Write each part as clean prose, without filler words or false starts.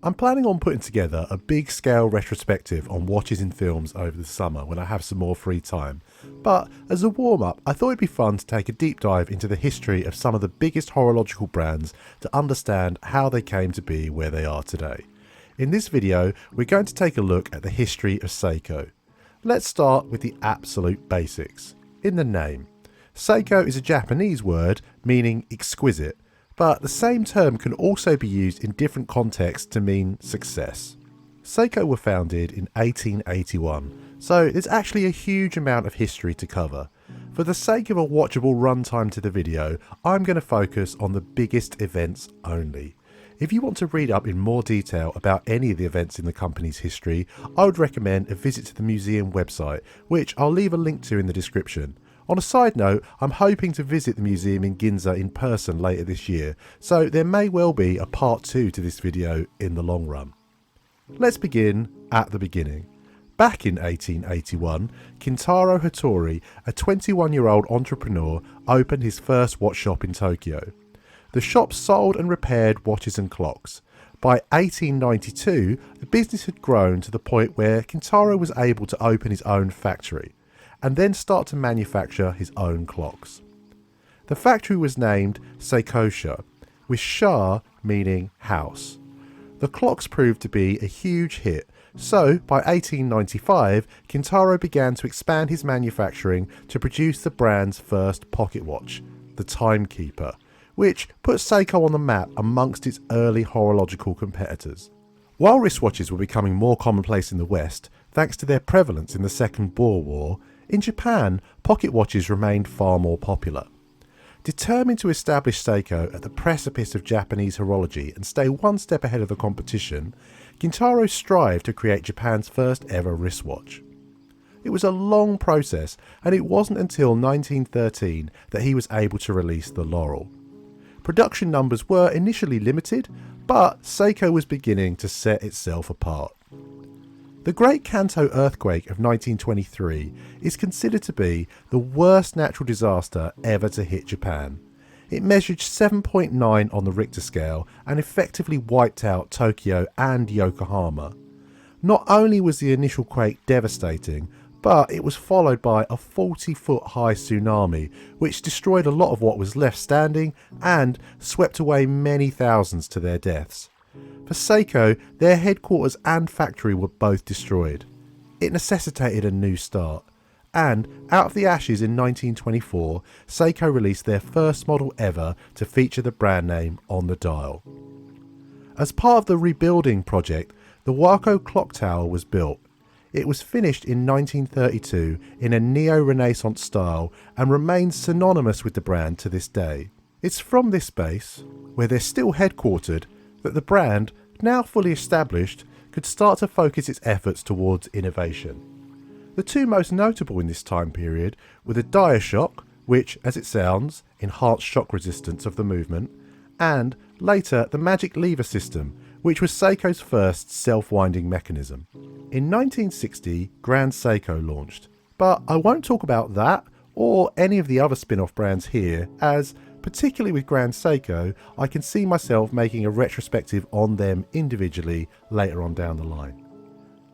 I'm planning on putting together a big scale retrospective on watches in films over the summer when I have some more free time, but as a warm up I thought it'd be fun to take a deep dive into the history of some of the biggest horological brands to understand how they came to be where they are today. In this video we're going to take a look at the history of Seiko. Let's start with the absolute basics. In the name, Seiko is a Japanese word meaning exquisite, but the same term can also be used in different contexts to mean success. Seiko were founded in 1881, so there's actually a huge amount of history to cover. For the sake of a watchable runtime to the video, I'm going to focus on the biggest events only. If you want to read up in more detail about any of the events in the company's history, I would recommend a visit to the museum website, which I'll leave a link to in the description. On a side note, I'm hoping to visit the museum in Ginza in person later this year, so there may well be a part 2 to this video in the long run. Let's begin at the beginning. Back in 1881, Kintaro Hattori, a 21-year-old entrepreneur, opened his first watch shop in Tokyo. The shop sold and repaired watches and clocks. By 1892, the business had grown to the point where Kintaro was able to open his own factory and then start to manufacture his own clocks. The factory was named Seikosha, with sha meaning house. The clocks proved to be a huge hit, so by 1895 Kintaro began to expand his manufacturing to produce the brand's first pocket watch, the Timekeeper, which put Seiko on the map amongst its early horological competitors. While wristwatches were becoming more commonplace in the West, thanks to their prevalence in the Second Boer War, in Japan, pocket watches remained far more popular. Determined to establish Seiko at the precipice of Japanese horology and stay one step ahead of the competition, Kintaro strived to create Japan's first ever wristwatch. It was a long process, and it wasn't until 1913 that he was able to release the Laurel. Production numbers were initially limited, but Seiko was beginning to set itself apart. The Great Kanto earthquake of 1923 is considered to be the worst natural disaster ever to hit Japan. It measured 7.9 on the Richter scale and effectively wiped out Tokyo and Yokohama. Not only was the initial quake devastating, but it was followed by a 40-foot high tsunami which destroyed a lot of what was left standing and swept away many thousands to their deaths. For Seiko, their headquarters and factory were both destroyed. It necessitated a new start, and out of the ashes in 1924, Seiko released their first model ever to feature the brand name on the dial. As part of the rebuilding project, the Wako clock tower was built. It was finished in 1932 in a neo-Renaissance style and remains synonymous with the brand to this day. It's from this base, where they're still headquartered, that the brand, now fully established, could start to focus its efforts towards innovation. The two most notable in this time period were the DiaShock, which, as it sounds, enhanced shock resistance of the movement, and later the Magic Lever system, which was Seiko's first self-winding mechanism. In 1960, Grand Seiko launched, but I won't talk about that or any of the other spin-off brands here, as particularly with Grand Seiko, I can see myself making a retrospective on them individually later on down the line.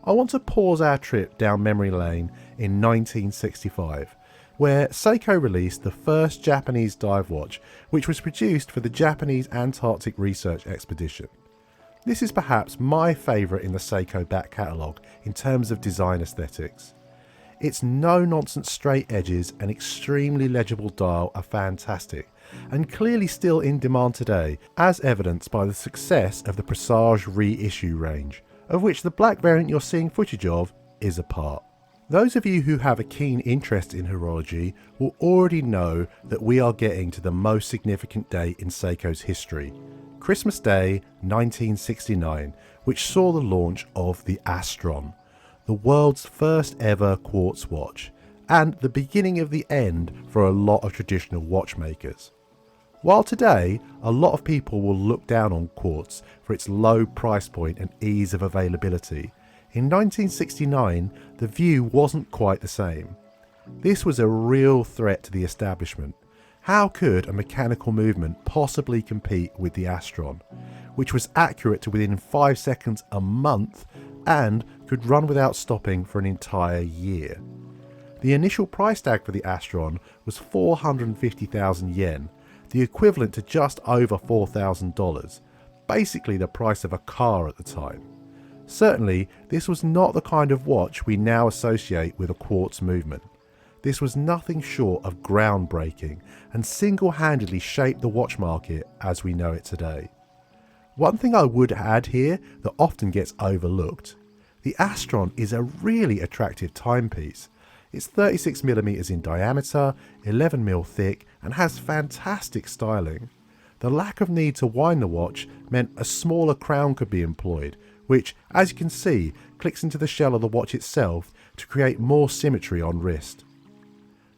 I want to pause our trip down memory lane in 1965, where Seiko released the first Japanese dive watch, which was produced for the Japanese Antarctic Research Expedition. This is perhaps my favourite in the Seiko back catalogue in terms of design aesthetics. Its no-nonsense straight edges and extremely legible dial are fantastic, and clearly still in demand today, as evidenced by the success of the Presage reissue range, of which the black variant you're seeing footage of is a part. Those of you who have a keen interest in horology will already know that we are getting to the most significant date in Seiko's history, Christmas Day 1969, which saw the launch of the Astron, the world's first ever quartz watch, and the beginning of the end for a lot of traditional watchmakers. While today, a lot of people will look down on quartz for its low price point and ease of availability, in 1969 the view wasn't quite the same. This was a real threat to the establishment, How could a mechanical movement possibly compete with the Astron, which was accurate to within 5 seconds a month and could run without stopping for an entire year? The initial price tag for the Astron was 450,000 yen, the equivalent to just over $4,000, basically the price of a car at the time. Certainly, this was not the kind of watch we now associate with a quartz movement. This was nothing short of groundbreaking and single-handedly shaped the watch market as we know it today. One thing I would add here that often gets overlooked: the Astron is a really attractive timepiece. It's 36mm in diameter, 11mm thick, and has fantastic styling. The lack of need to wind the watch meant a smaller crown could be employed, which, as you can see, clicks into the shell of the watch itself to create more symmetry on wrist.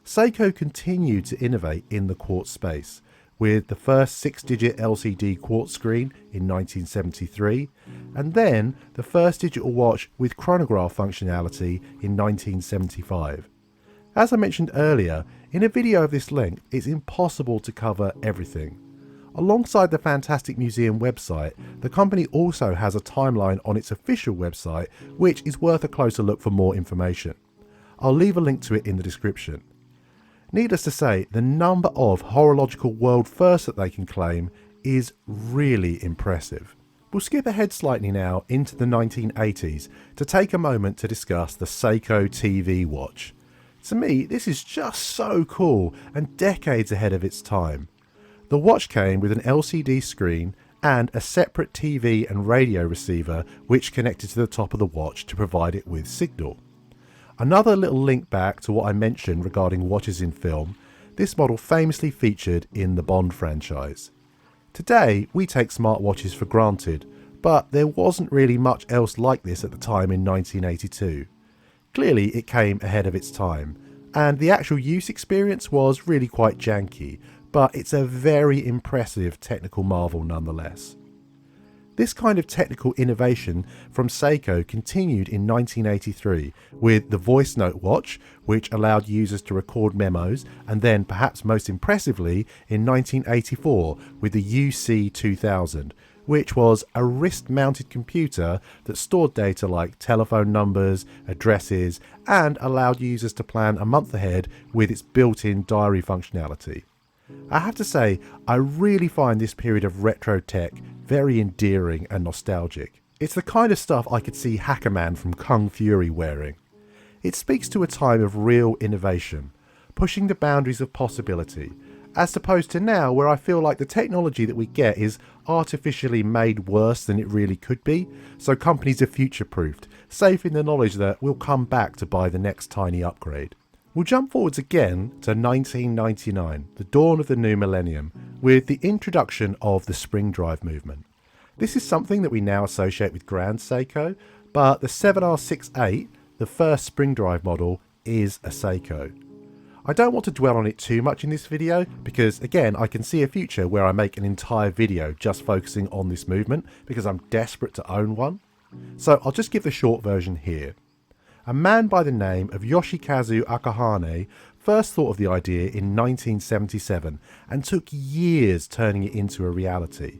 Seiko continued to innovate in the quartz space, with the first 6-digit LCD quartz screen in 1973, and then the first digital watch with chronograph functionality in 1975. As I mentioned earlier, in a video of this length, it's impossible to cover everything. Alongside the Fantastic Museum website, the company also has a timeline on its official website, which is worth a closer look for more information. I'll leave a link to it in the description. Needless to say, the number of horological world firsts that they can claim is really impressive. We'll skip ahead slightly now into the 1980s to take a moment to discuss the Seiko TV watch. To me, this is just so cool and decades ahead of its time. The watch came with an LCD screen and a separate TV and radio receiver which connected to the top of the watch to provide it with signal. Another little link back to what I mentioned regarding watches in film, this model famously featured in the Bond franchise. Today, we take smartwatches for granted, but there wasn't really much else like this at the time in 1982. Clearly, it came ahead of its time, and the actual use experience was really quite janky, but it's a very impressive technical marvel nonetheless. This kind of technical innovation from Seiko continued in 1983 with the voice note watch, which allowed users to record memos, and then perhaps most impressively in 1984 with the UC2000, which was a wrist-mounted computer that stored data like telephone numbers, addresses, and allowed users to plan a month ahead with its built-in diary functionality. I have to say, I really find this period of retro tech very endearing and nostalgic. It's the kind of stuff I could see Hackerman from Kung Fury wearing. It speaks to a time of real innovation, pushing the boundaries of possibility, as opposed to now where I feel like the technology that we get is artificially made worse than it really could be, so companies are future-proofed, safe in the knowledge that we'll come back to buy the next tiny upgrade. We'll jump forwards again to 1999, the dawn of the new millennium, with the introduction of the spring drive movement. This is something that we now associate with Grand Seiko, but the 7R68, the first spring drive model, is a Seiko. I don't want to dwell on it too much in this video because, again, I can see a future where I make an entire video just focusing on this movement because I'm desperate to own one. So I'll just give the short version here. A man by the name of Yoshikazu Akahane first thought of the idea in 1977 and took years turning it into a reality.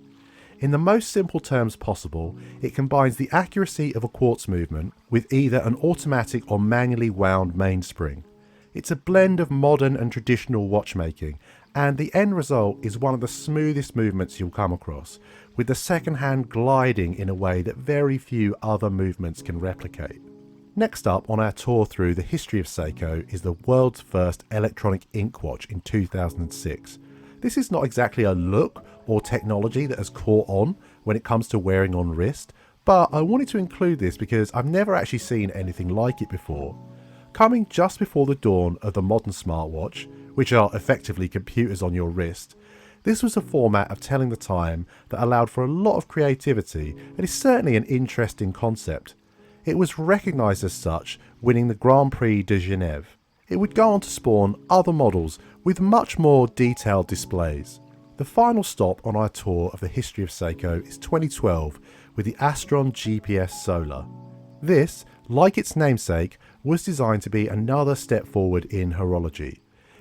In the most simple terms possible, it combines the accuracy of a quartz movement with either an automatic or manually wound mainspring. It's a blend of modern and traditional watchmaking, and the end result is one of the smoothest movements you'll come across, with the second hand gliding in a way that very few other movements can replicate. Next up on our tour through the history of Seiko is the world's first electronic ink watch in 2006. This is not exactly a look or technology that has caught on when it comes to wearing on wrist, but I wanted to include this because I've never actually seen anything like it before. Coming just before the dawn of the modern smartwatch, which are effectively computers on your wrist, this was a format of telling the time that allowed for a lot of creativity and is certainly an interesting concept. It was recognised as such, winning the Grand Prix de Genève. It would go on to spawn other models with much more detailed displays. The final stop on our tour of the history of Seiko is 2012 with the Astron GPS Solar. This, like its namesake, was designed to be another step forward in horology.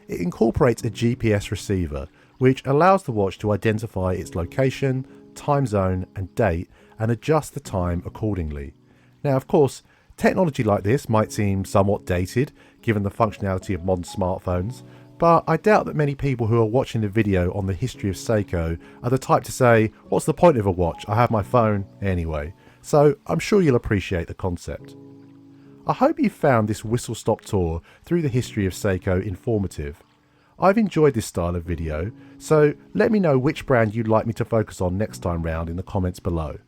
It incorporates a GPS receiver, which allows the watch to identify its location, time zone and date and adjust the time accordingly. Now, of course, technology like this might seem somewhat dated given the functionality of modern smartphones, but I doubt that many people who are watching the video on the history of Seiko are the type to say, what's the point of a watch? I have my phone anyway. So I'm sure you'll appreciate the concept. I hope you found this whistle-stop tour through the history of Seiko informative. I've enjoyed this style of video, so let me know which brand you'd like me to focus on next time round in the comments below.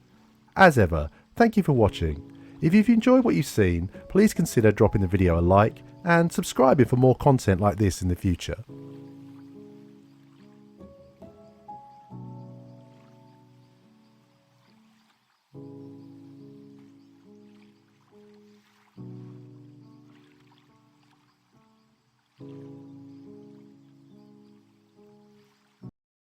As ever, thank you for watching. If you've enjoyed what you've seen, please consider dropping the video a like and subscribing for more content like this in the future.